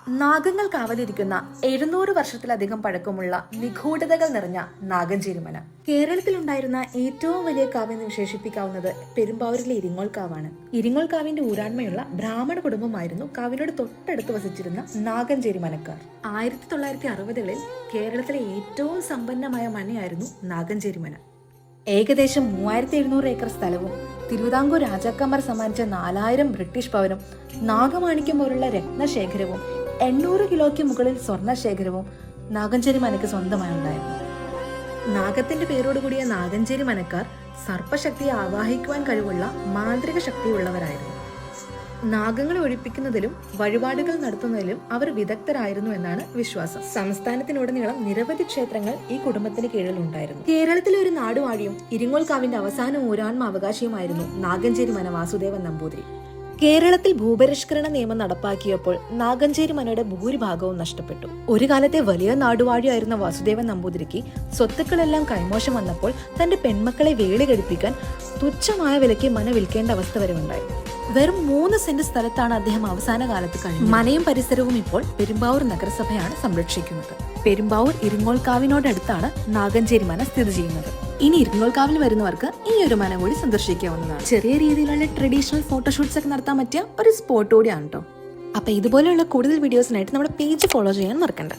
നാഗങ്ങൾ കാവലിരിക്കുന്ന 700 വർഷത്തിലധികം പഴക്കമുള്ള നിഗൂഢതകൾ നിറഞ്ഞ നാഗഞ്ചേരി മന. കേരളത്തിലുണ്ടായിരുന്ന ഏറ്റവും വലിയ കാവെന്ന് വിശേഷിപ്പിക്കാവുന്നത് പെരുമ്പാവൂരിലെ ഇരിങ്ങോൾ കാവാണ്. ഇരിങ്ങോൾ കാവിന്റെ ഊരാൺമയുള്ള ബ്രാഹ്മണ കുടുംബമായിരുന്നു കാവിനോട് തൊട്ടടുത്ത് വസിച്ചിരുന്ന നാഗഞ്ചേരി മനക്കാർ. 1960കളിൽ കേരളത്തിലെ ഏറ്റവും സമ്പന്നമായ മനയായിരുന്നു നാഗഞ്ചേരി മന. ഏകദേശം 3700 ഏക്കർ സ്ഥലവും തിരുവിതാംകൂർ രാജാക്കന്മാർ സമ്മാനിച്ച 4000 ബ്രിട്ടീഷ് പവനും നാഗമാണിക്യം പോലുള്ള രത്നശേഖരവും 800 കിലോയ്ക്ക് മുകളിൽ സ്വർണശേഖരവും നാഗഞ്ചേരി മനയ്ക്ക് സ്വന്തമായി ഉണ്ടായിരുന്നു. നാഗത്തിന്റെ പേരോടുകൂടിയ നാഗഞ്ചേരി മനക്കാർ സർപ്പശക്തിയെ ആവാഹിക്കുവാൻ കഴിവുള്ള മാന്ത്രിക ശക്തിയുള്ളവരായിരുന്നു. നാഗങ്ങളെ ഒഴിപ്പിക്കുന്നതിലും വഴിപാടുകൾ നടത്തുന്നതിലും അവർ വിദഗ്ധരായിരുന്നു എന്നാണ് വിശ്വാസം. സംസ്ഥാനത്തിനുടനീളം നിരവധി ക്ഷേത്രങ്ങൾ ഈ കുടുംബത്തിന് കീഴിലുണ്ടായിരുന്നു. കേരളത്തിലെ ഒരു നാടുവാഴിയും ഇരിങ്ങോൾ കാവിന്റെ അവസാന ഊരാൺമ അവകാശിയുമായിരുന്നു നാഗഞ്ചേരി മന വാസുദേവൻ നമ്പൂതിരി. കേരളത്തിൽ ഭൂപരിഷ്കരണ നിയമം നടപ്പാക്കിയപ്പോൾ നാഗഞ്ചേരി മനയുടെ ഭൂരിഭാഗവും നഷ്ടപ്പെട്ടു. ഒരു കാലത്തെ വലിയ നാടുവാഴിയായിരുന്ന വാസുദേവൻ നമ്പൂതിരിക്ക് സ്വത്തുക്കളെല്ലാം കൈമോശം വന്നപ്പോൾ തന്റെ പെൺമക്കളെ വേളി കഴിപ്പിക്കാൻ തുച്ഛമായ വിലയ്ക്ക് മന വിൽക്കേണ്ട അവസ്ഥ വരെ ഉണ്ടായി. വെറും 3 സെന്റ് സ്ഥലത്താണ് അദ്ദേഹം അവസാന കാലത്ത് കഴിഞ്ഞത്. മനയും പരിസരവും ഇപ്പോൾ പെരുമ്പാവൂർ നഗരസഭയാണ് സംരക്ഷിക്കുന്നത്. പെരുമ്പാവൂർ ഇരിങ്ങോൾ കാവിനോടടുത്താണ് നാഗഞ്ചേരി മന സ്ഥിതി ചെയ്യുന്നത്. ഇനി ഇരിങ്ങോൾ കാവിൽ വരുന്നവർക്ക് ഈ ഒരു മന കൂടി സന്ദർശിക്കാവുന്നതാണ്. ചെറിയ രീതിയിലുള്ള ട്രഡീഷണൽ ഫോട്ടോഷൂട്ട്സ് ഒക്കെ നടത്താൻ പറ്റിയ ഒരു സ്പോട്ട് കൂടിയാണ് കേട്ടോ. അപ്പൊ ഇതുപോലെയുള്ള കൂടുതൽ വീഡിയോസിനായിട്ട് നമ്മുടെ പേജ് ഫോളോ ചെയ്യാൻ മറക്കണ്ട.